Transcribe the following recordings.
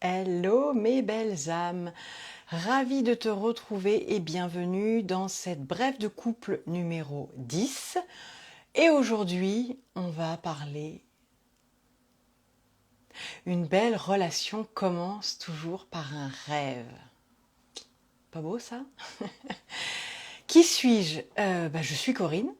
Hello mes belles âmes, ravie de te retrouver et bienvenue dans cette brève de couple numéro 10. Et aujourd'hui, on va parler. Une belle relation commence toujours par un rêve. Pas beau ça? Qui suis-je? Je suis Corinne,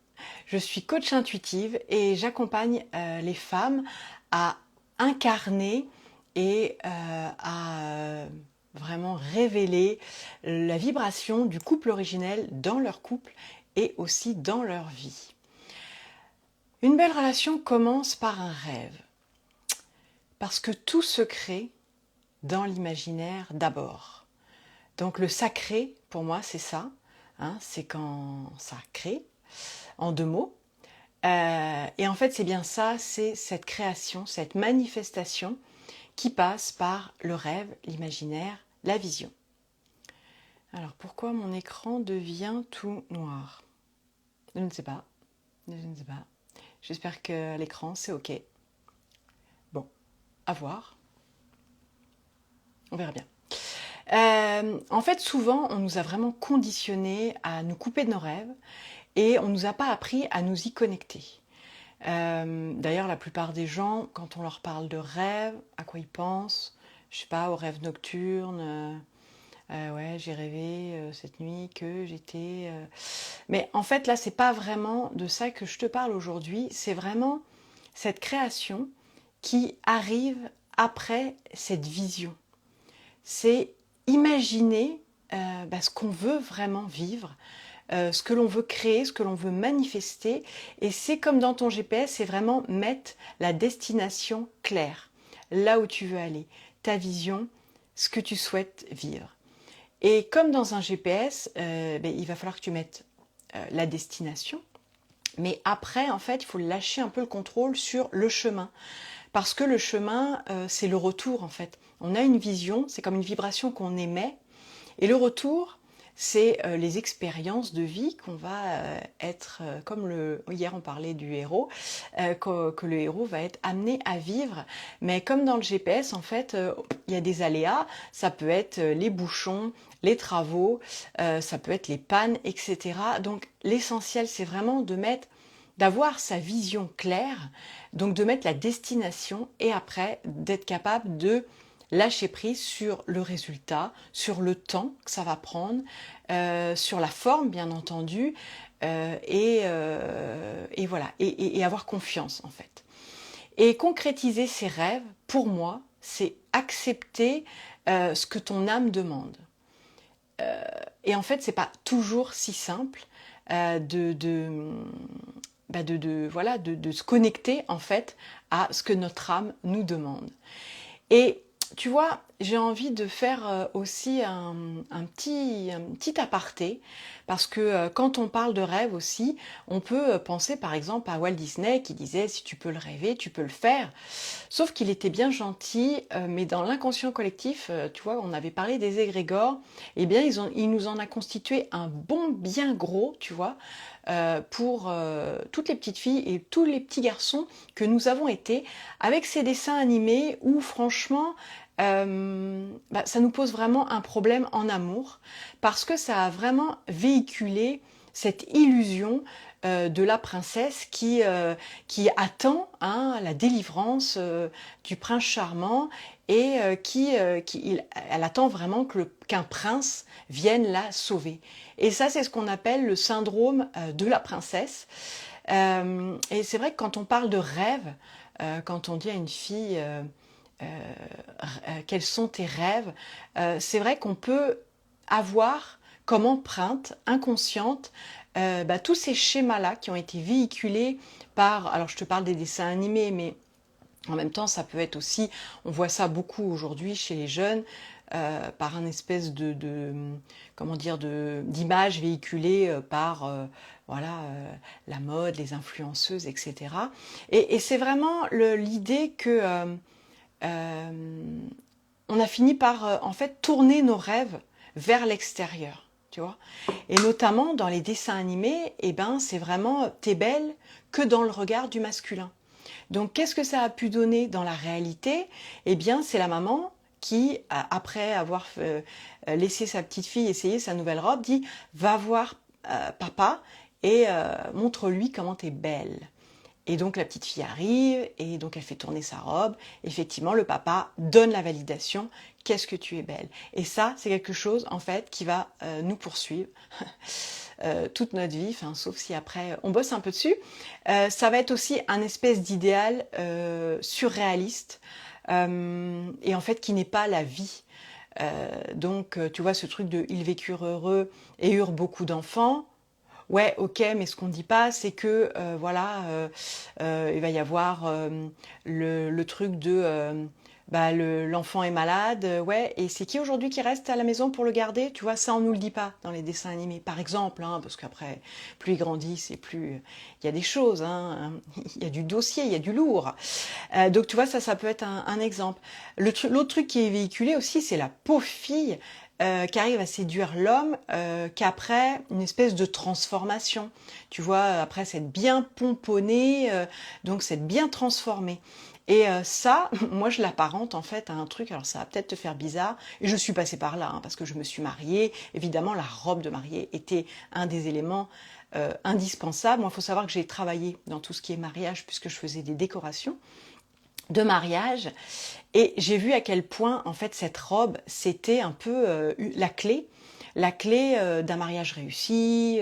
je suis coach intuitive et j'accompagne les femmes à incarner et à vraiment révéler la vibration du couple originel dans leur couple et aussi dans leur vie. Une belle relation commence par un rêve, parce que tout se crée dans l'imaginaire d'abord. Donc le sacré, pour moi, c'est ça, hein, c'est quand ça crée, en deux mots. Et en fait, c'est bien ça, c'est cette création, cette manifestation qui passe par le rêve, l'imaginaire, la vision. Alors, pourquoi mon écran devient tout noir? Je ne sais pas. Je ne sais pas. J'espère que l'écran, c'est OK. Bon, à voir. On verra bien. En fait, souvent, on nous a vraiment conditionnés à nous couper de nos rêves et on ne nous a pas appris à nous y connecter. D'ailleurs, la plupart des gens, quand on leur parle de rêve, à quoi ils pensent? Je sais pas, aux rêves nocturnes. Ouais, j'ai rêvé cette nuit que j'étais. Mais en fait, là, c'est pas vraiment de ça que je te parle aujourd'hui. C'est vraiment cette création qui arrive après cette vision. C'est imaginer ce qu'on veut vraiment vivre, ce que l'on veut créer, ce que l'on veut manifester. Et c'est comme dans ton GPS, c'est vraiment mettre la destination claire, là où tu veux aller, ta vision, ce que tu souhaites vivre. Et comme dans un GPS, il va falloir que tu mettes la destination. Mais après, en fait, il faut lâcher un peu le contrôle sur le chemin. Parce que le chemin, c'est le retour, en fait. On a une vision, c'est comme une vibration qu'on émet. Et le retour, c'est les expériences de vie qu'on va être, hier on parlait du héros, que le héros va être amené à vivre. Mais comme dans le GPS, en fait, il y a des aléas. Ça peut être les bouchons, les travaux, ça peut être les pannes, etc. Donc l'essentiel, c'est vraiment d'avoir sa vision claire, donc de mettre la destination et après d'être capable de lâcher prise sur le résultat, sur le temps que ça va prendre, sur la forme bien entendu, et voilà, et avoir confiance en fait. Et concrétiser ses rêves, pour moi, c'est accepter ce que ton âme demande. Et en fait, c'est pas toujours si simple de se connecter en fait à ce que notre âme nous demande. Et tu vois, j'ai envie de faire aussi un petit aparté, parce que quand on parle de rêve aussi, on peut penser par exemple à Walt Disney qui disait « si tu peux le rêver, tu peux le faire ». Sauf qu'il était bien gentil, mais dans l'inconscient collectif, tu vois, on avait parlé des égrégores, eh bien il nous en a constitué un bon bien gros, tu vois, pour toutes les petites filles et tous les petits garçons que nous avons été, avec ces dessins animés où franchement, ça nous pose vraiment un problème en amour, parce que ça a vraiment véhiculé cette illusion de la princesse qui attend la délivrance du prince charmant et elle attend vraiment qu'un prince vienne la sauver. Et ça, c'est ce qu'on appelle le syndrome de la princesse. Et c'est vrai que quand on parle de rêve, quand on dit à une fille quels sont tes rêves, c'est vrai qu'on peut avoir comme empreinte inconsciente tous ces schémas-là qui ont été véhiculés par, alors je te parle des dessins animés, mais en même temps ça peut être aussi, on voit ça beaucoup aujourd'hui chez les jeunes, par un espèce d'image véhiculée par la mode, les influenceuses, etc. Et c'est vraiment l'idée que on a fini par en fait tourner nos rêves vers l'extérieur, tu vois. Et notamment dans les dessins animés, c'est vraiment t'es belle que dans le regard du masculin. Donc qu'est-ce que ça a pu donner dans la réalité? Eh bien, c'est la maman qui, après avoir laissé sa petite fille essayer sa nouvelle robe, dit « Va voir papa et montre-lui comment t'es belle ». Et donc la petite fille arrive et donc elle fait tourner sa robe. Effectivement, le papa donne la validation. Qu'est-ce que tu es belle. Et ça, c'est quelque chose en fait qui va nous poursuivre toute notre vie, enfin, sauf si après on bosse un peu dessus. Ça va être aussi un espèce d'idéal surréaliste et en fait qui n'est pas la vie. Donc tu vois ce truc de ils vécurent heureux et eurent beaucoup d'enfants. Ouais, ok, mais ce qu'on ne dit pas, c'est que voilà, il va y avoir le truc de l'enfant est malade, ouais, et c'est qui aujourd'hui qui reste à la maison pour le garder? Tu vois, ça on nous le dit pas dans les dessins animés, par exemple, hein, parce qu'après, plus ils grandissent et plus il y a des choses, hein, il y a du dossier, il y a du lourd. Donc tu vois, ça peut être un exemple. L'autre truc qui est véhiculé aussi, c'est la pauvre fille qui arrive à séduire l'homme, qu'après une espèce de transformation. Tu vois, après s'être bien pomponnée, donc s'être bien transformée. Et ça, moi je l'apparente en fait à un truc, alors ça va peut-être te faire bizarre, et je suis passée par là, hein, parce que je me suis mariée, évidemment la robe de mariée était un des éléments indispensables. Moi il faut savoir que j'ai travaillé dans tout ce qui est mariage, puisque je faisais des décorations de mariage, et j'ai vu à quel point en fait cette robe c'était un peu la clé d'un mariage réussi,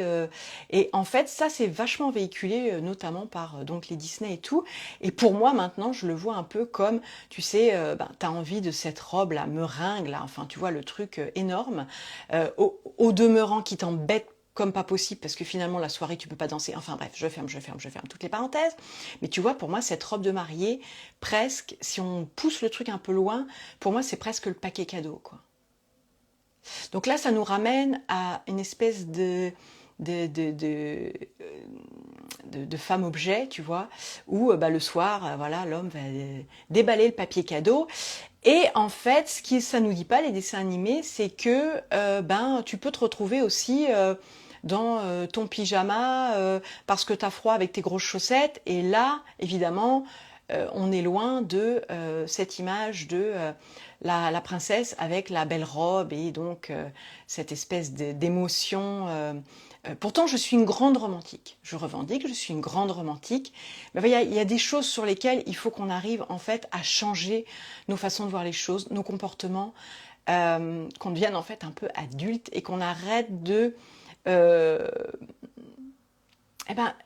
et en fait ça c'est vachement véhiculé notamment par donc les Disney et tout, et pour moi maintenant je le vois un peu comme, tu sais, t'as envie de cette robe là, meringue là, enfin tu vois le truc énorme, au demeurant qui t'embête comme pas possible, parce que finalement la soirée tu peux pas danser, enfin bref, je ferme toutes les parenthèses, mais tu vois, pour moi cette robe de mariée, presque, si on pousse le truc un peu loin, pour moi c'est presque le paquet cadeau, quoi. Donc là ça nous ramène à une espèce de femme objet, tu vois, où le soir, voilà, l'homme va déballer le papier cadeau. Et en fait, ce qui ça nous dit pas les dessins animés, c'est que tu peux te retrouver aussi dans ton pyjama parce que tu as froid avec tes grosses chaussettes. Et là, évidemment, on est loin de cette image de la princesse avec la belle robe et donc cette espèce d'émotion. Pourtant, je suis une grande romantique. Je revendique, je suis une grande romantique. Mais il y a des choses sur lesquelles il faut qu'on arrive en fait à changer nos façons de voir les choses, nos comportements, qu'on devienne en fait un peu adulte et qu'on arrête de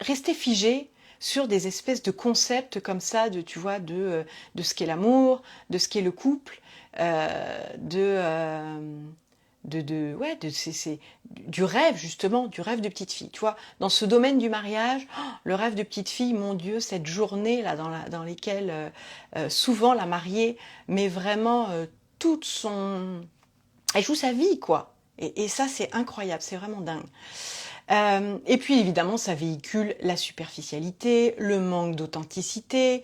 rester figé sur des espèces de concepts comme ça, tu vois, de ce qu'est l'amour, de ce qu'est le couple, du rêve justement, du rêve de petite fille. Tu vois, dans ce domaine du mariage, le rêve de petite fille, mon Dieu, cette journée là dans lesquelles souvent la mariée met vraiment toute son, elle joue sa vie quoi. Et ça c'est incroyable, c'est vraiment dingue. Et puis évidemment ça véhicule la superficialité, le manque d'authenticité.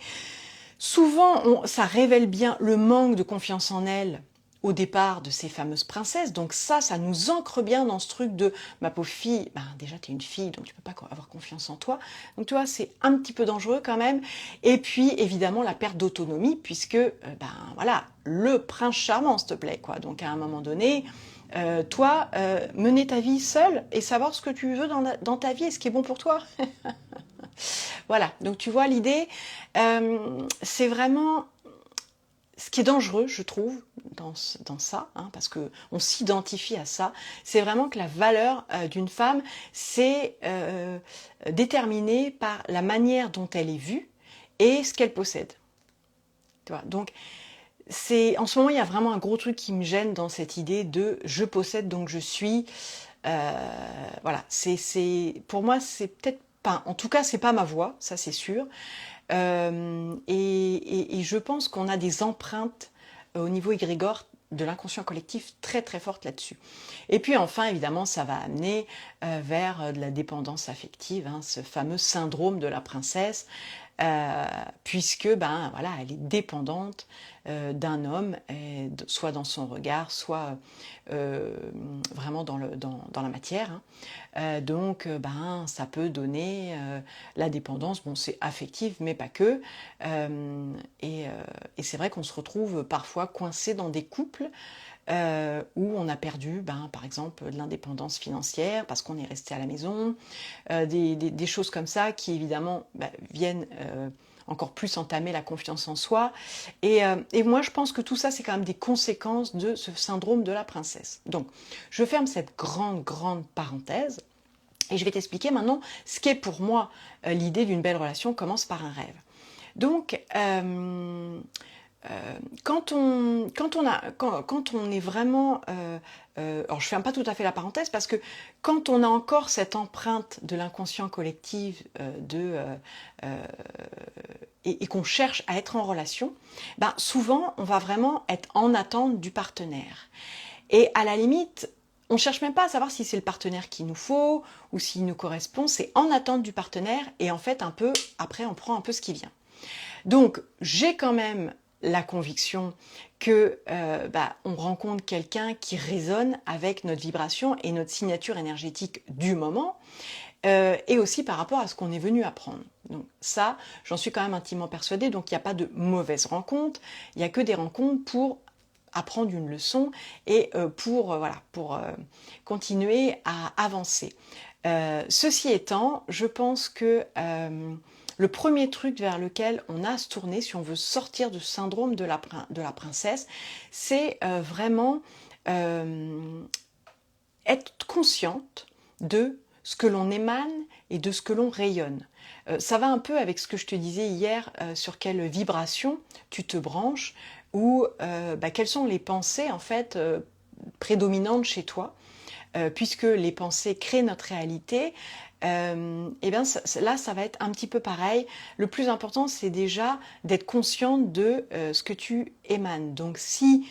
Souvent ça révèle bien le manque de confiance en elle au départ de ces fameuses princesses. Donc ça nous ancre bien dans ce truc de ma pauvre fille, déjà t'es une fille donc tu peux pas avoir confiance en toi. Donc tu vois c'est un petit peu dangereux quand même. Et puis évidemment la perte d'autonomie puisque voilà, le prince charmant s'il te plaît quoi. Donc à un moment donné, toi, mener ta vie seule et savoir ce que tu veux dans ta vie et ce qui est bon pour toi. Voilà, donc tu vois l'idée, c'est vraiment ce qui est dangereux, je trouve, dans ça, hein, parce qu'on s'identifie à ça, c'est vraiment que la valeur d'une femme, c'est déterminée par la manière dont elle est vue et ce qu'elle possède. Tu vois, donc, en ce moment, il y a vraiment un gros truc qui me gêne dans cette idée de je possède donc je suis. Voilà, pour moi, c'est peut-être pas, en tout cas, c'est pas ma voix, ça c'est sûr. Et je pense qu'on a des empreintes au niveau égrégore de l'inconscient collectif très très fortes là-dessus. Et puis enfin, évidemment, ça va amener vers de la dépendance affective, hein, ce fameux syndrome de la princesse. puisque ben voilà, elle est dépendante d'un homme, soit dans son regard, soit vraiment dans la matière, hein. Donc ben ça peut donner la dépendance, bon c'est affectif mais pas que, et c'est vrai qu'on se retrouve parfois coincé dans des couples où on a perdu, ben, par exemple, de l'indépendance financière parce qu'on est resté à la maison, des choses comme ça qui évidemment viennent encore plus entamer la confiance en soi. Et moi, je pense que tout ça, c'est quand même des conséquences de ce syndrome de la princesse. Donc, je ferme cette grande parenthèse et je vais t'expliquer maintenant ce qu'est pour moi l'idée d'une belle relation commence par un rêve. Donc, quand on est vraiment... alors je ferme pas tout à fait la parenthèse parce que quand on a encore cette empreinte de l'inconscient collectif et qu'on cherche à être en relation, ben souvent on va vraiment être en attente du partenaire. Et à la limite, on ne cherche même pas à savoir si c'est le partenaire qu'il nous faut ou s'il nous correspond, c'est en attente du partenaire et en fait un peu, après on prend un peu ce qui vient. Donc j'ai quand même la conviction que on rencontre quelqu'un qui résonne avec notre vibration et notre signature énergétique du moment, et aussi par rapport à ce qu'on est venu apprendre. Donc ça, j'en suis quand même intimement persuadée, donc il n'y a pas de mauvaise rencontre, il n'y a que des rencontres pour apprendre une leçon et pour continuer à avancer. Ceci étant, je pense que le premier truc vers lequel on a à se tourner si on veut sortir du syndrome de la princesse, c'est vraiment être consciente de ce que l'on émane et de ce que l'on rayonne. Ça va un peu avec ce que je te disais hier sur quelle vibration tu te branches ou quelles sont les pensées en fait prédominantes chez toi. Puisque les pensées créent notre réalité, et bien là ça va être un petit peu pareil. Le plus important c'est déjà d'être consciente de ce que tu émanes. Donc si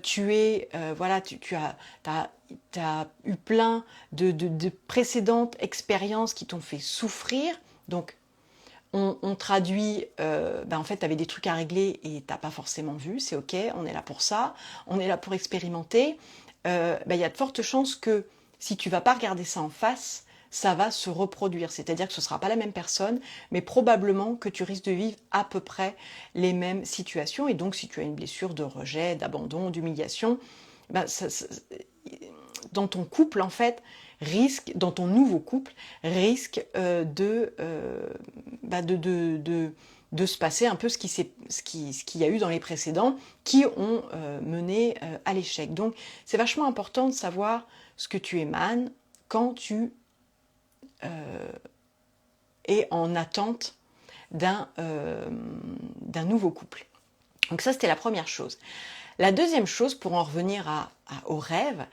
tu es voilà, tu as eu plein de précédentes expériences qui t'ont fait souffrir, donc on traduit, en fait, tu avais des trucs à régler et tu n'as pas forcément vu, c'est ok, on est là pour ça, on est là pour expérimenter. Il y a de fortes chances que si tu vas pas regarder ça en face, ça va se reproduire. C'est-à-dire que ce ne sera pas la même personne, mais probablement que tu risques de vivre à peu près les mêmes situations. Et donc, si tu as une blessure de rejet, d'abandon, d'humiliation, dans ton couple, en fait, dans ton nouveau couple, risque de se passer un peu ce qu'il y a eu dans les précédents qui ont mené à l'échec. Donc c'est vachement important de savoir ce que tu émanes quand tu es en attente d'un nouveau couple. Donc ça, c'était la première chose. La deuxième chose, pour en revenir au rêve,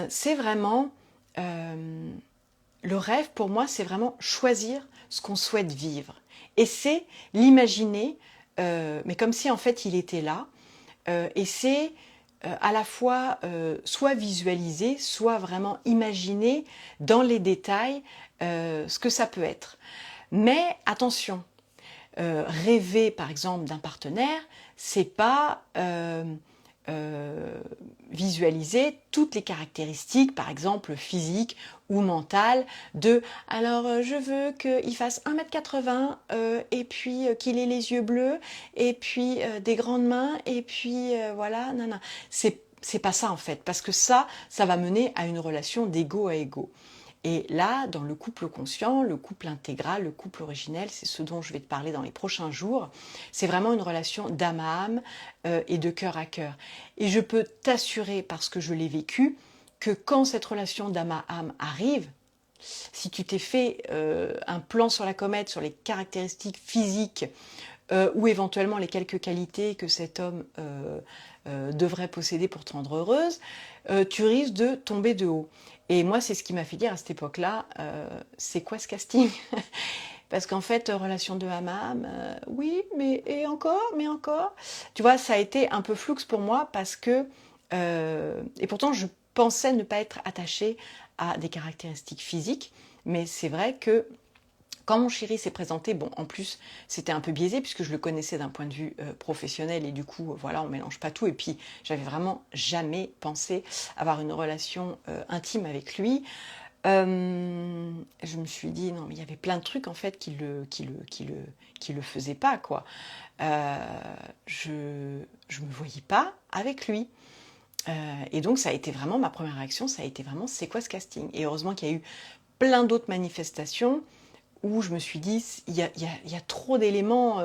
c'est vraiment... le rêve, pour moi, c'est vraiment choisir ce qu'on souhaite vivre. Et c'est l'imaginer, mais comme si en fait il était là. Et c'est à la fois soit visualiser, soit vraiment imaginer dans les détails ce que ça peut être. Mais attention, rêver par exemple d'un partenaire, c'est pas visualiser toutes les caractéristiques, par exemple physiques ou mentales, de alors je veux qu'il fasse 1,80 m et puis qu'il ait les yeux bleus et puis des grandes mains et puis voilà, nanana. C'est pas ça en fait, parce que ça va mener à une relation d'égo à égo. Et là, dans le couple conscient, le couple intégral, le couple originel, c'est ce dont je vais te parler dans les prochains jours, c'est vraiment une relation d'âme à âme et de cœur à cœur. Et je peux t'assurer, parce que je l'ai vécu, que quand cette relation d'âme à âme arrive, si tu t'es fait un plan sur la comète, sur les caractéristiques physiques ou éventuellement les quelques qualités que cet homme devrait posséder pour te rendre heureuse, tu risques de tomber de haut. Et moi, c'est ce qui m'a fait dire à cette époque-là, c'est quoi ce casting? Parce qu'en fait, relation de âme à âme, oui, mais encore. Tu vois, ça a été un peu flou pour moi parce que, et pourtant, je pensais ne pas être attachée à des caractéristiques physiques, mais c'est vrai que Quand mon chéri s'est présenté, bon, en plus, c'était un peu biaisé puisque je le connaissais d'un point de vue professionnel et du coup, voilà, on mélange pas tout. Et puis, j'avais vraiment jamais pensé avoir une relation intime avec lui. Je me suis dit, non, mais il y avait plein de trucs en fait qui le faisaient pas, quoi. Je me voyais pas avec lui. Et donc, ça a été vraiment ma première réaction, ça a été vraiment, c'est quoi ce casting? Et heureusement qu'il y a eu plein d'autres manifestations où je me suis dit, il y a trop d'éléments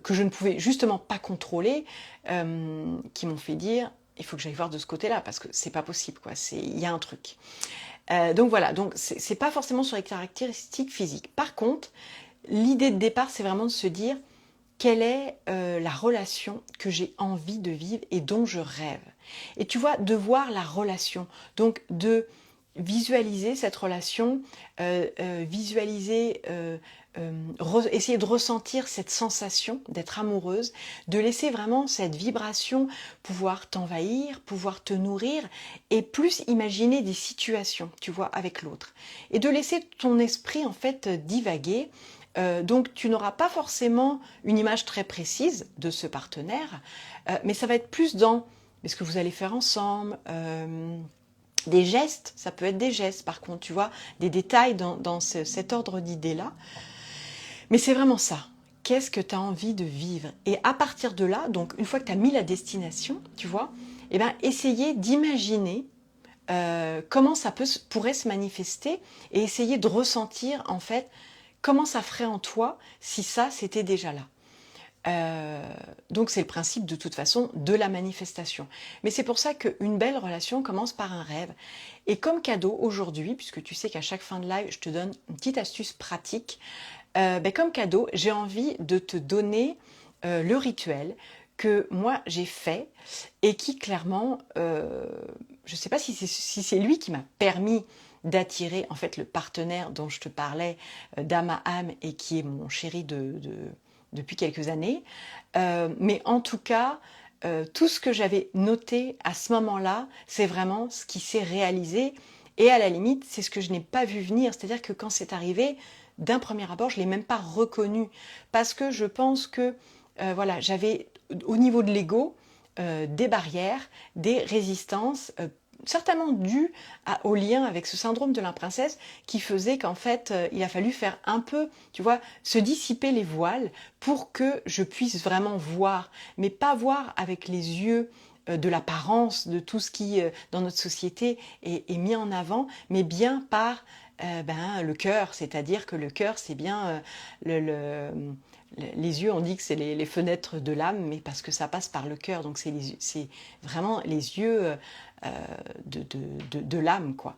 que je ne pouvais justement pas contrôler, qui m'ont fait dire, il faut que j'aille voir de ce côté-là, parce que c'est pas possible, quoi. Il y a un truc. Donc voilà, donc c'est pas forcément sur les caractéristiques physiques. Par contre, l'idée de départ, c'est vraiment de se dire, quelle est la relation que j'ai envie de vivre et dont je rêve. Et tu vois, de voir la relation, donc de visualiser cette relation, essayer de ressentir cette sensation d'être amoureuse, de laisser vraiment cette vibration pouvoir t'envahir, pouvoir te nourrir et plus imaginer des situations, tu vois, avec l'autre. Et de laisser ton esprit en fait divaguer. Donc tu n'auras pas forcément une image très précise de ce partenaire, mais ça va être plus dans ce que vous allez faire ensemble, des gestes, ça peut être des gestes par contre, tu vois, des détails dans cet ordre d'idées-là. Mais c'est vraiment ça. Qu'est-ce que tu as envie de vivre? Et à partir de là, donc une fois que tu as mis la destination, tu vois, eh ben, essayer d'imaginer comment ça pourrait se manifester et essayer de ressentir en fait comment ça ferait en toi si ça c'était déjà là. Donc c'est le principe de toute façon de la manifestation. Mais c'est pour ça qu'une belle relation commence par un rêve. Et comme cadeau aujourd'hui, puisque tu sais qu'à chaque fin de live, je te donne une petite astuce pratique, comme cadeau, j'ai envie de te donner le rituel que moi j'ai fait et qui clairement, je ne sais pas si c'est lui qui m'a permis d'attirer en fait le partenaire dont je te parlais d'âme à âme et qui est mon chéri depuis quelques années. Mais en tout cas, tout ce que j'avais noté à ce moment-là, c'est vraiment ce qui s'est réalisé. Et à la limite, c'est ce que je n'ai pas vu venir. C'est-à-dire que quand c'est arrivé, d'un premier abord, je ne l'ai même pas reconnu. Parce que je pense que voilà, j'avais au niveau de l'ego des barrières, des résistances, certainement dues au lien avec ce syndrome de la princesse qui faisait qu'en fait, il a fallu faire un peu, tu vois, se dissiper les voiles pour que je puisse vraiment voir, mais pas voir avec les yeux de l'apparence, de tout ce qui, dans notre société, est mis en avant, mais bien par le cœur, c'est-à-dire que le cœur, c'est bien les yeux, on dit que c'est les fenêtres de l'âme, mais parce que ça passe par le cœur, donc c'est vraiment les yeux de l'âme, quoi.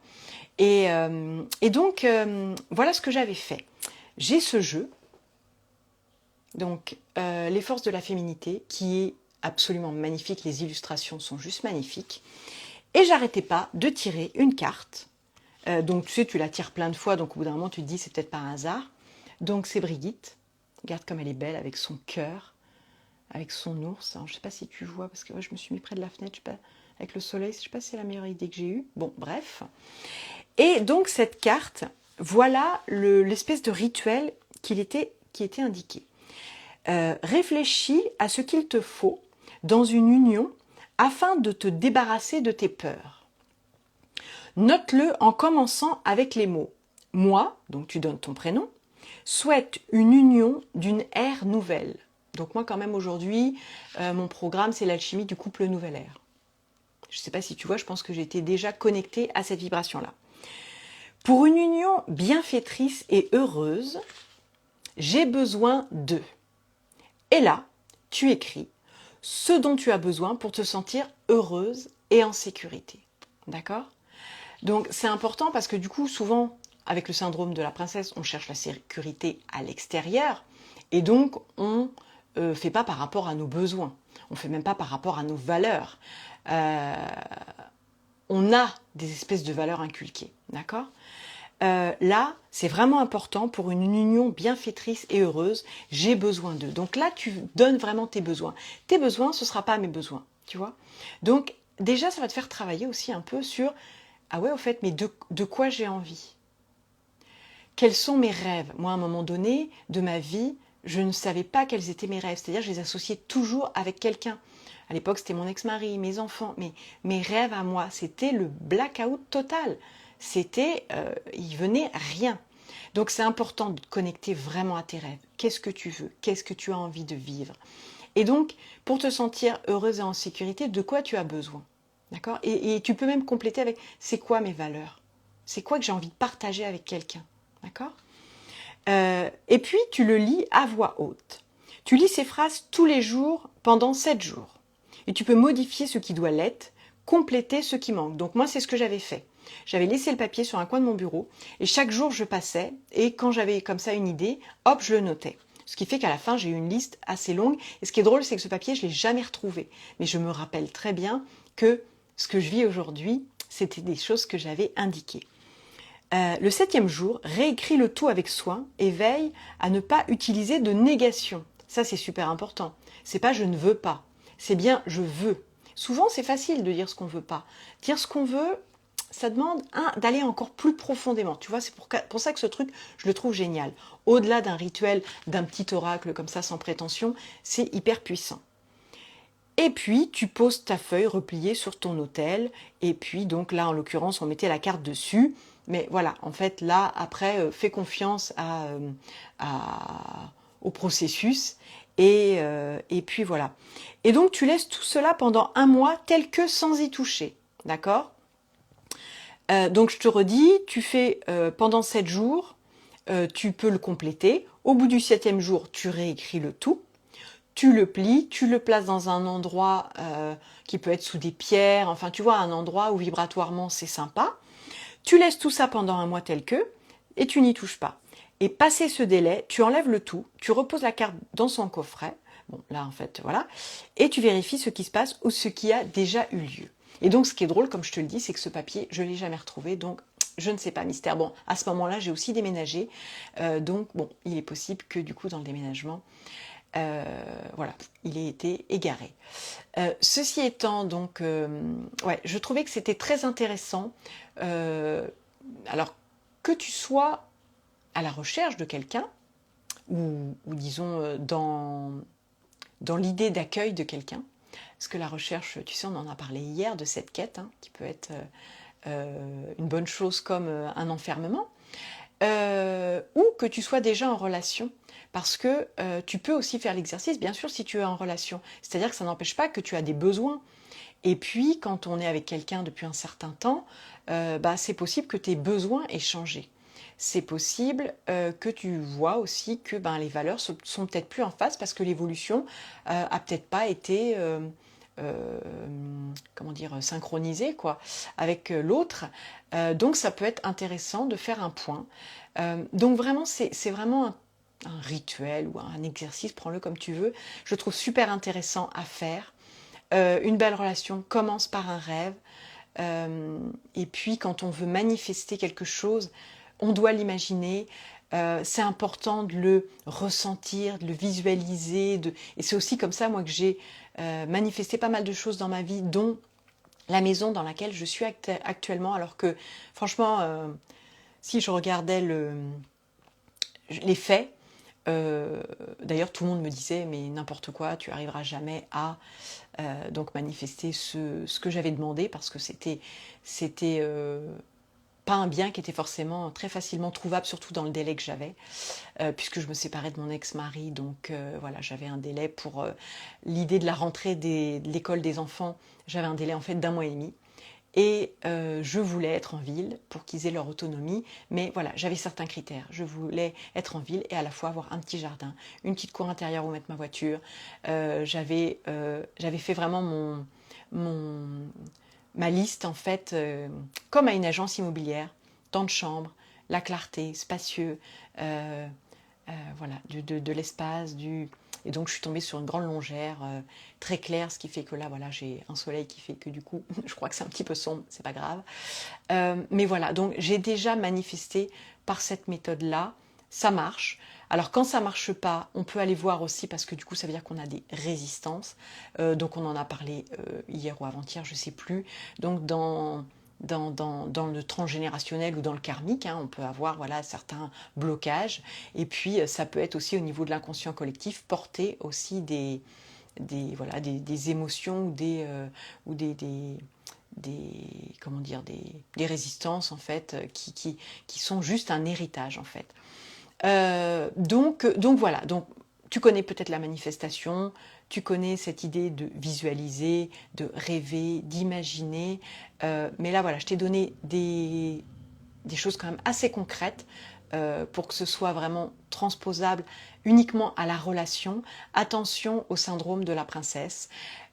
Et donc, voilà ce que j'avais fait. J'ai ce jeu, donc les forces de la féminité, qui est absolument magnifique, les illustrations sont juste magnifiques, et j'arrêtais pas de tirer une carte. Donc tu sais, tu la tires plein de fois, donc au bout d'un moment tu te dis c'est peut-être pas un hasard. Donc c'est Brigitte, regarde comme elle est belle avec son cœur, avec son ours. Alors, je sais pas si tu vois, parce que ouais, je me suis mis près de la fenêtre, je sais pas, avec le soleil, je sais pas si c'est la meilleure idée que j'ai eue. Bon, bref. Et donc cette carte, voilà l'espèce de rituel qui était indiqué. Réfléchis à ce qu'il te faut dans une union afin de te débarrasser de tes peurs. Note-le en commençant avec les mots « Moi », donc tu donnes ton prénom, « souhaite une union d'une ère nouvelle ». Donc moi quand même aujourd'hui, mon programme c'est l'alchimie du couple nouvelle ère. Je ne sais pas si tu vois, je pense que j'étais déjà connectée à cette vibration-là. Pour une union bienfaitrice et heureuse, j'ai besoin de... Et là, tu écris ce dont tu as besoin pour te sentir heureuse et en sécurité. D'accord ? Donc c'est important parce que du coup, souvent, avec le syndrome de la princesse, on cherche la sécurité à l'extérieur et donc on ne fait pas par rapport à nos besoins. On ne fait même pas par rapport à nos valeurs. On a des espèces de valeurs inculquées. D'accord ? Là, c'est vraiment important pour une union bienfaitrice et heureuse. J'ai besoin d'eux. Donc là, tu donnes vraiment tes besoins. Tes besoins, ce ne sera pas mes besoins. Tu vois ? Donc déjà, ça va te faire travailler aussi un peu sur... Ah ouais, au fait, mais de quoi j'ai envie? quels sont mes rêves. Moi, à un moment donné de ma vie, je ne savais pas quels étaient mes rêves. C'est-à-dire, je les associais toujours avec quelqu'un. À l'époque, c'était mon ex-mari, mes enfants. Mais mes rêves à moi, c'était le blackout total. Il venait rien. Donc, c'est important de te connecter vraiment à tes rêves. Qu'est-ce que tu veux? Qu'est-ce que tu as envie de vivre? Et donc, pour te sentir heureuse et en sécurité, de quoi tu as besoin? D'accord? Et tu peux même compléter avec, c'est quoi mes valeurs? C'est quoi que j'ai envie de partager avec quelqu'un? D'accord? Et puis, tu le lis à voix haute. Tu lis ces phrases tous les jours pendant 7 jours. Et tu peux modifier ce qui doit l'être, compléter ce qui manque. Donc moi, c'est ce que j'avais fait. J'avais laissé le papier sur un coin de mon bureau et chaque jour, je passais et quand j'avais comme ça une idée, hop, je le notais. Ce qui fait qu'à la fin, j'ai eu une liste assez longue. Et ce qui est drôle, c'est que ce papier, je ne l'ai jamais retrouvé. Mais je me rappelle très bien que ce que je vis aujourd'hui, c'était des choses que j'avais indiquées. Le 7e jour, réécris le tout avec soin et veille à ne pas utiliser de négation. Ça, c'est super important. C'est pas je ne veux pas, c'est bien je veux. Souvent, c'est facile de dire ce qu'on veut pas. Dire ce qu'on veut, ça demande d'aller encore plus profondément. Tu vois, c'est pour ça que ce truc, je le trouve génial. Au-delà d'un rituel, d'un petit oracle comme ça, sans prétention, c'est hyper puissant. Et puis, tu poses ta feuille repliée sur ton autel. Et puis, donc là, en l'occurrence, on mettait la carte dessus. Mais voilà, en fait, là, après, fais confiance au processus. Et puis voilà. Et donc, tu laisses tout cela pendant 1 mois tel que sans y toucher. D'accord? Donc, je te redis, tu fais pendant 7 jours, tu peux le compléter. Au bout du 7e jour, tu réécris le tout. Tu le plies, tu le places dans un endroit qui peut être sous des pierres, enfin tu vois, un endroit où vibratoirement c'est sympa. Tu laisses tout ça pendant 1 mois tel que, et tu n'y touches pas. Et passé ce délai, tu enlèves le tout, tu reposes la carte dans son coffret, bon là en fait voilà, et tu vérifies ce qui se passe ou ce qui a déjà eu lieu. Et donc ce qui est drôle, comme je te le dis, c'est que ce papier, je ne l'ai jamais retrouvé, donc je ne sais pas, mystère. Bon, à ce moment-là, j'ai aussi déménagé, donc bon, il est possible que du coup dans le déménagement, voilà, il ait été égaré. Ceci étant, donc, ouais, je trouvais que c'était très intéressant. Alors, que tu sois à la recherche de quelqu'un, ou disons dans l'idée d'accueil de quelqu'un, parce que la recherche, tu sais, on en a parlé hier de cette quête, hein, qui peut être une bonne chose comme un enfermement. Ou que tu sois déjà en relation, parce que tu peux aussi faire l'exercice, bien sûr, si tu es en relation. C'est-à-dire que ça n'empêche pas que tu as des besoins. Et puis, quand on est avec quelqu'un depuis un certain temps, c'est possible que tes besoins aient changé. C'est possible que tu vois aussi que les valeurs sont peut-être plus en phase parce que l'évolution a peut-être pas été comment dire, synchronisée quoi, avec l'autre. Donc ça peut être intéressant de faire un point. Donc vraiment, c'est vraiment un rituel ou un exercice, prends-le comme tu veux. Je le trouve super intéressant à faire. Une belle relation commence par un rêve. Et puis quand on veut manifester quelque chose, on doit l'imaginer. C'est important de le ressentir, de le visualiser. Et c'est aussi comme ça, moi, que j'ai manifesté pas mal de choses dans ma vie, dont la maison dans laquelle je suis actuellement. Alors que, franchement, si je regardais les faits, d'ailleurs, tout le monde me disait, mais n'importe quoi, tu arriveras jamais à donc manifester ce que j'avais demandé, parce que c'était pas un bien qui était forcément très facilement trouvable, surtout dans le délai que j'avais, puisque je me séparais de mon ex-mari, donc voilà, j'avais un délai pour l'idée de la rentrée de l'école des enfants, j'avais un délai en fait d'1 mois et demi. Et je voulais être en ville pour qu'ils aient leur autonomie, mais voilà, j'avais certains critères. Je voulais être en ville et à la fois avoir un petit jardin, une petite cour intérieure où mettre ma voiture. J'avais fait vraiment ma liste en fait, comme à une agence immobilière, tant de chambres, la clarté, spacieux, voilà, de l'espace, et donc je suis tombée sur une grande longère très claire, ce qui fait que là, voilà, j'ai un soleil qui fait que du coup, je crois que c'est un petit peu sombre, c'est pas grave. Mais voilà, donc j'ai déjà manifesté par cette méthode-là, ça marche. Alors quand ça marche pas, on peut aller voir aussi, parce que du coup ça veut dire qu'on a des résistances. Donc on en a parlé hier ou avant-hier, je sais plus. Donc dans dans le transgénérationnel ou dans le karmique, hein. On peut avoir voilà, certains blocages. Et puis, ça peut être aussi au niveau de l'inconscient collectif, porter aussi voilà, des émotions ou comment dire, des résistances en fait, qui sont juste un héritage en fait. Donc voilà, donc tu connais peut-être la manifestation, tu connais cette idée de visualiser, de rêver, d'imaginer, mais là voilà, je t'ai donné des choses quand même assez concrètes pour que ce soit vraiment transposable uniquement à la relation. Attention au syndrome de la princesse.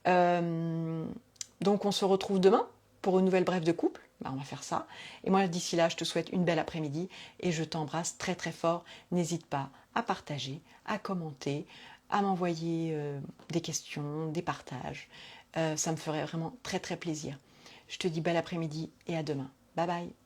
Donc on se retrouve demain pour une nouvelle brève de couple. Ben, on va faire ça. Et moi d'ici là, je te souhaite une belle après-midi et je t'embrasse très très fort. N'hésite pas à partager, à commenter, à m'envoyer des questions, des partages. Ça me ferait vraiment très très plaisir. Je te dis bel après-midi et à demain. Bye bye.